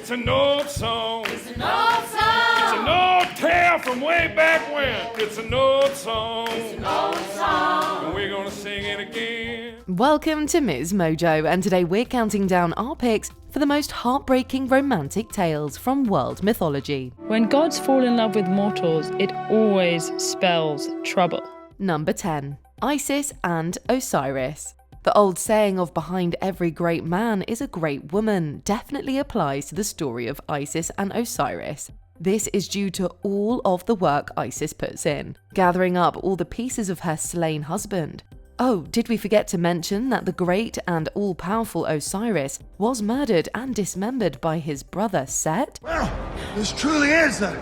It's an old song. It's an old song. It's an old tale from way back when. It's an old song. It's an old song. And we're gonna sing it again. Welcome to MsMojo, and today we're counting down our picks for the most heartbreaking romantic tales from world mythology. When gods fall in love with mortals, it always spells trouble. Number 10. Isis and Osiris. The old saying of behind every great man is a great woman definitely applies to the story of Isis and Osiris. This is due to all of the work Isis puts in, gathering up all the pieces of her slain husband. Oh, did we forget to mention that the great and all-powerful Osiris was murdered and dismembered by his brother Set? Well, this truly is a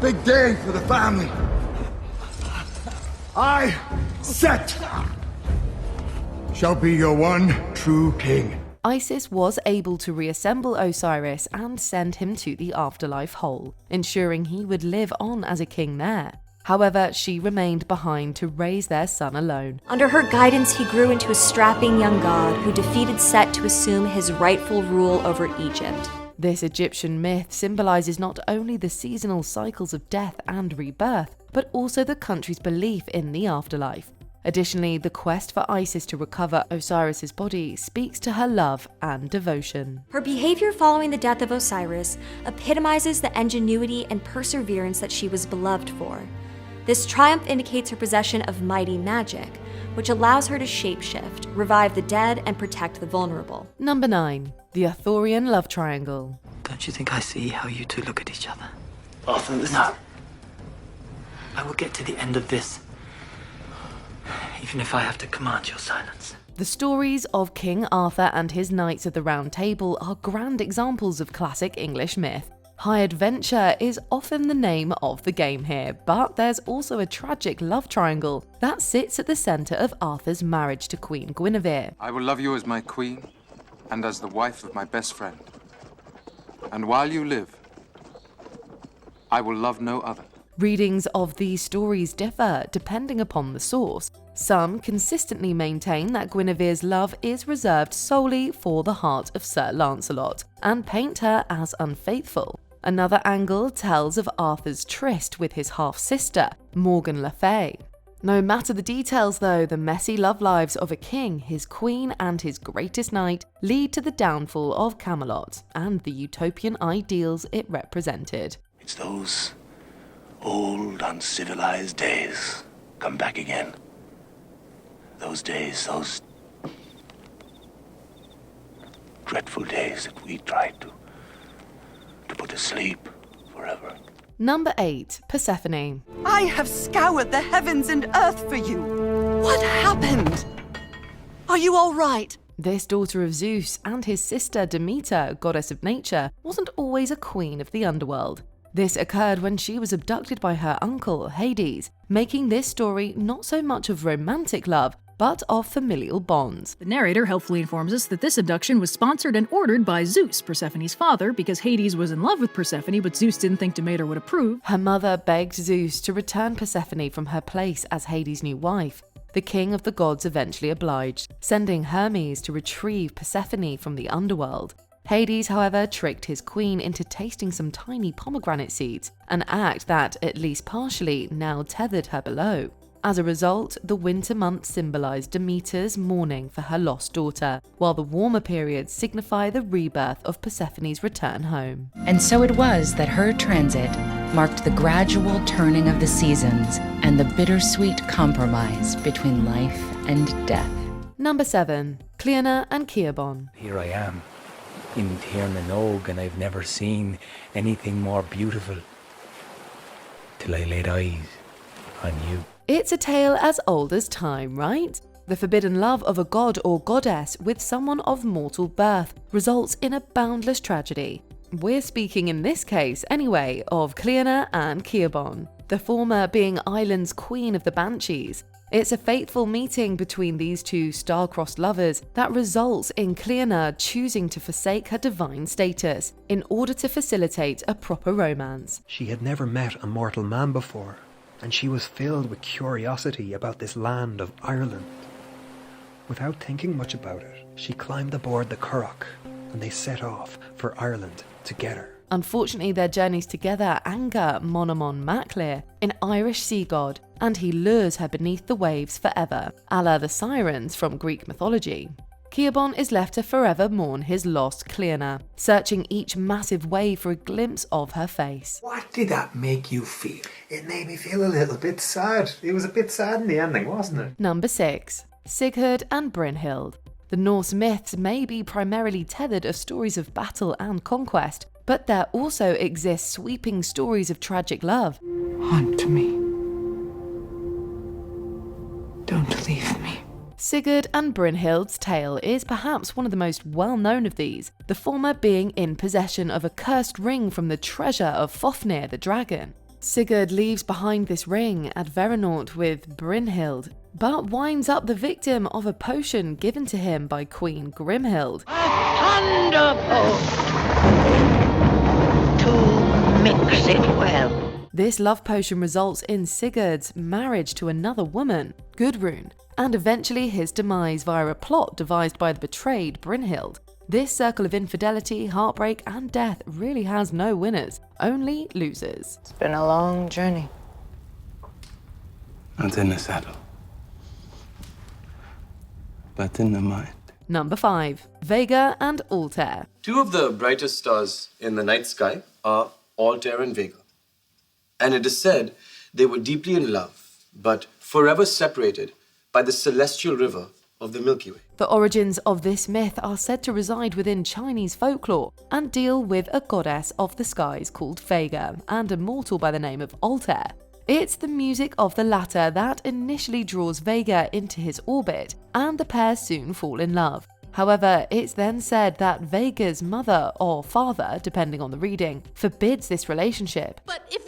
big day for the family. I, Set, shall be your one true king. Isis was able to reassemble Osiris and send him to the afterlife whole, ensuring he would live on as a king there. However, she remained behind to raise their son alone. Under her guidance, he grew into a strapping young god who defeated Set to assume his rightful rule over Egypt. This Egyptian myth symbolizes not only the seasonal cycles of death and rebirth, but also the country's belief in the afterlife. Additionally, the quest for Isis to recover Osiris's body speaks to her love and devotion. Her behavior following the death of Osiris epitomizes the ingenuity and perseverance that she was beloved for. This triumph indicates her possession of mighty magic, which allows her to shapeshift, revive the dead, and protect the vulnerable. Number 9. The Arthurian love triangle. Don't you think I see how you two look at each other? Arthur, No. I will get to the end of this, even if I have to command your silence. The stories of King Arthur and his Knights of the Round Table are grand examples of classic English myth. High adventure is often the name of the game here, but there's also a tragic love triangle that sits at the centre of Arthur's marriage to Queen Guinevere. I will love you as my queen and as the wife of my best friend. And while you live, I will love no other. Readings of these stories differ depending upon the source. Some consistently maintain that Guinevere's love is reserved solely for the heart of Sir Lancelot and paint her as unfaithful. Another angle tells of Arthur's tryst with his half-sister, Morgan Le Fay. No matter the details though, the messy love lives of a king, his queen and his greatest knight lead to the downfall of Camelot and the utopian ideals it represented. It's those old, uncivilized days come back again. Those days, those dreadful days that we tried to put to sleep forever. Number 8. Persephone. I have scoured the heavens and earth for you. What happened? Are you all right? This daughter of Zeus and his sister Demeter, goddess of nature, wasn't always a queen of the underworld. This occurred when she was abducted by her uncle, Hades, making this story not so much of romantic love, but of familial bonds. The narrator helpfully informs us that this abduction was sponsored and ordered by Zeus, Persephone's father, because Hades was in love with Persephone, but Zeus didn't think Demeter would approve. Her mother begged Zeus to return Persephone from her place as Hades' new wife. The king of the gods eventually obliged, sending Hermes to retrieve Persephone from the underworld. Hades, however, tricked his queen into tasting some tiny pomegranate seeds, an act that, at least partially, now tethered her below. As a result, the winter months symbolized Demeter's mourning for her lost daughter, while the warmer periods signify the rebirth of Persephone's return home. And so it was that her transit marked the gradual turning of the seasons and the bittersweet compromise between life and death. Number 7. Clíodhna and Ciabhán. Here I am, in Tir na Nog, and I've never seen anything more beautiful till I laid eyes on you. It's a tale as old as time, right? The forbidden love of a god or goddess with someone of mortal birth results in a boundless tragedy. We're speaking in this case, anyway, of Clíodhna and Ciabhán, the former being Ireland's queen of the Banshees. It's a fateful meeting between these two star-crossed lovers that results in Clíodhna choosing to forsake her divine status in order to facilitate a proper romance. She had never met a mortal man before, and she was filled with curiosity about this land of Ireland. Without thinking much about it, she climbed aboard the curragh and they set off for Ireland together. Unfortunately, their journeys together anger Monamon Maclir, an Irish sea god, and he lures her beneath the waves forever, a la the sirens from Greek mythology. Ciabhán is left to forever mourn his lost Clíodhna, searching each massive wave for a glimpse of her face. What did that make you feel? It made me feel a little bit sad. It was a bit sad in the ending, wasn't it? Number 6. Sigurd and Brynhild. The Norse myths may be primarily tethered of stories of battle and conquest, but there also exist sweeping stories of tragic love. Haunt me. Don't leave me. Sigurd and Brynhild's tale is perhaps one of the most well-known of these, the former being in possession of a cursed ring from the treasure of Fafnir the dragon. Sigurd leaves behind this ring at Verinort with Brynhild, but winds up the victim of a potion given to him by Queen Grimhild. To mix it well. This love potion results in Sigurd's marriage to another woman, Gudrun, and eventually his demise via a plot devised by the betrayed Brynhild. This circle of infidelity, heartbreak, and death really has no winners, only losers. It's been a long journey. Not in the saddle, but in the mind. Number 5. Vega and Altair. Two of the brightest stars in the night sky are Altair and Vega. And it is said they were deeply in love, but forever separated by the celestial river of the Milky Way. The origins of this myth are said to reside within Chinese folklore and deal with a goddess of the skies called Vega and a mortal by the name of Altair. It's the music of the latter that initially draws Vega into his orbit, and the pair soon fall in love. However, it's then said that Vega's mother or father, depending on the reading, forbids this relationship.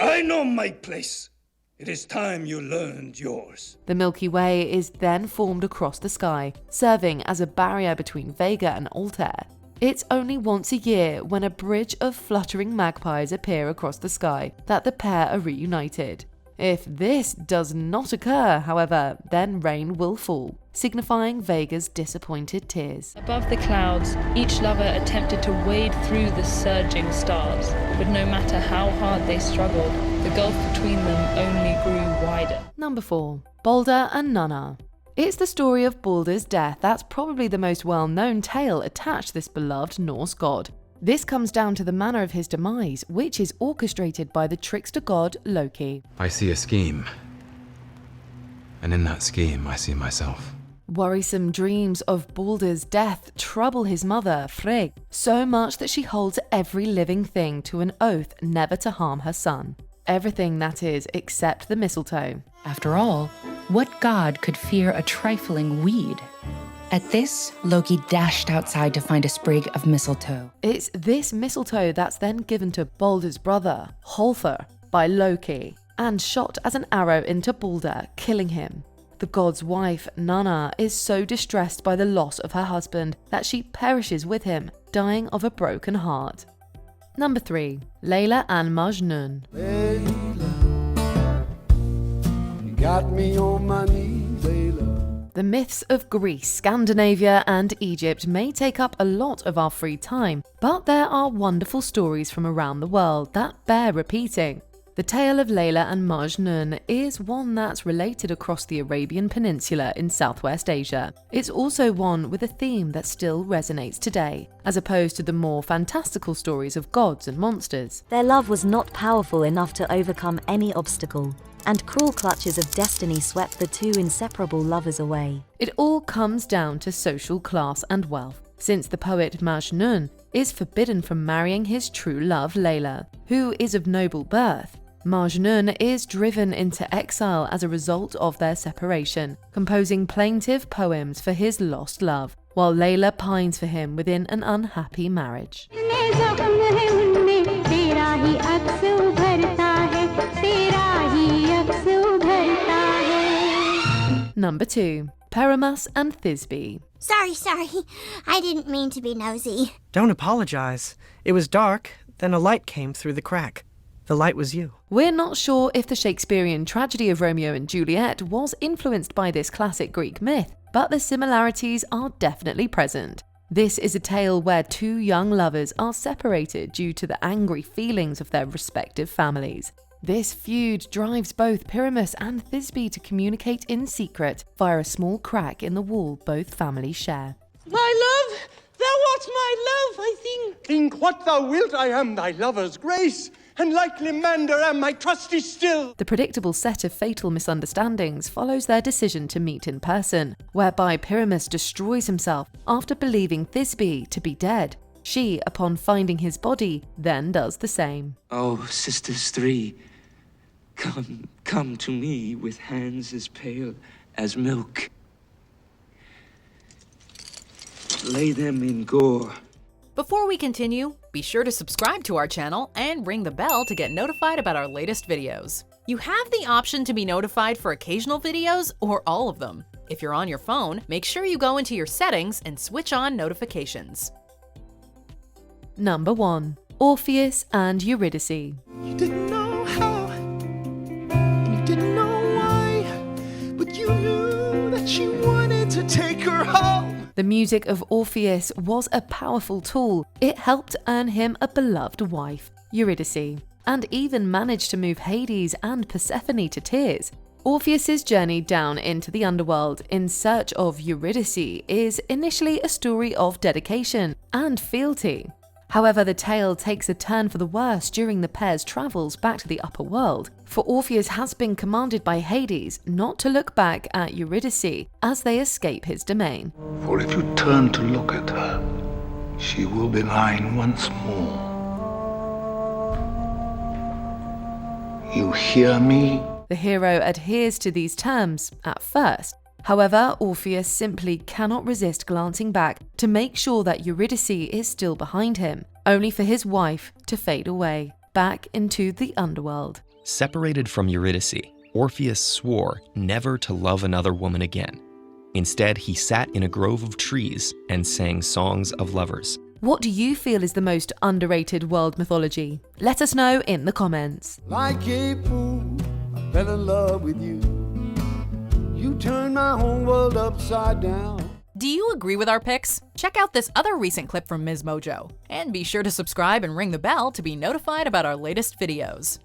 I know my place. It is time you learned yours. The Milky Way is then formed across the sky, serving as a barrier between Vega and Altair. It's only once a year, when a bridge of fluttering magpies appear across the sky, that the pair are reunited. If this does not occur, however, then rain will fall, signifying Vega's disappointed tears. Above the clouds, each lover attempted to wade through the surging stars, but no matter how hard they struggled, the gulf between them only grew wider. Number 4. Baldr and Nanna. It's the story of Baldr's death that's probably the most well-known tale attached to this beloved Norse god. This comes down to the manner of his demise, which is orchestrated by the trickster god Loki. I see a scheme, and in that scheme I see myself. Worrisome dreams of Baldr's death trouble his mother, Frigg, so much that she holds every living thing to an oath never to harm her son. Everything, that is, except the mistletoe. After all, what god could fear a trifling weed? At this, Loki dashed outside to find a sprig of mistletoe. It's this mistletoe that's then given to Baldr's brother, Hrólfr, by Loki, and shot as an arrow into Baldr, killing him. The god's wife, Nanna, is so distressed by the loss of her husband that she perishes with him, dying of a broken heart. Number 3. Layla and Majnun. You got me on my knees, Layla. The myths of Greece, Scandinavia, and Egypt may take up a lot of our free time, but there are wonderful stories from around the world that bear repeating. The tale of Layla and Majnun is one that's related across the Arabian Peninsula in Southwest Asia. It's also one with a theme that still resonates today, as opposed to the more fantastical stories of gods and monsters. Their love was not powerful enough to overcome any obstacle, and cruel clutches of destiny swept the two inseparable lovers away. It all comes down to social class and wealth, since the poet Majnun is forbidden from marrying his true love Layla, who is of noble birth. Majnun is driven into exile as a result of their separation, composing plaintive poems for his lost love, while Layla pines for him within an unhappy marriage. Number 2. Pyramus and Thisbe. Sorry. I didn't mean to be nosy. Don't apologize. It was dark, then a light came through the crack. The light was you. We're not sure if the Shakespearean tragedy of Romeo and Juliet was influenced by this classic Greek myth, but the similarities are definitely present. This is a tale where two young lovers are separated due to the angry feelings of their respective families. This feud drives both Pyramus and Thisbe to communicate in secret via a small crack in the wall both families share. My love, thou art my love, I think. Think what thou wilt, I am thy lover's grace, and like Limander am my trusty still. The predictable set of fatal misunderstandings follows their decision to meet in person, whereby Pyramus destroys himself after believing Thisbe to be dead. She, upon finding his body, then does the same. Oh, sisters three, come to me with hands as pale as milk. Lay them in gore. Before we continue, be sure to subscribe to our channel and ring the bell to get notified about our latest videos. You have the option to be notified for occasional videos or all of them. If you're on your phone, make sure you go into your settings and switch on notifications. Number 1. Orpheus and Eurydice. You didn't know how, and you didn't know why, but you knew that you wanted to take her home. The music of Orpheus was a powerful tool. It helped earn him a beloved wife, Eurydice, and even managed to move Hades and Persephone to tears. Orpheus's journey down into the underworld in search of Eurydice is initially a story of dedication and fealty. However, the tale takes a turn for the worse during the pair's travels back to the upper world, for Orpheus has been commanded by Hades not to look back at Eurydice as they escape his domain. For if you turn to look at her, she will be thine once more. You hear me? The hero adheres to these terms at first. However, Orpheus simply cannot resist glancing back to make sure that Eurydice is still behind him, only for his wife to fade away, back into the underworld. Separated from Eurydice, Orpheus swore never to love another woman again. Instead, he sat in a grove of trees and sang songs of lovers. What do you feel is the most underrated world mythology? Let us know in the comments. Like a fool, I fell in love with you. You turned my whole world upside down. Do you agree with our picks? Check out this other recent clip from MsMojo. And be sure to subscribe and ring the bell to be notified about our latest videos.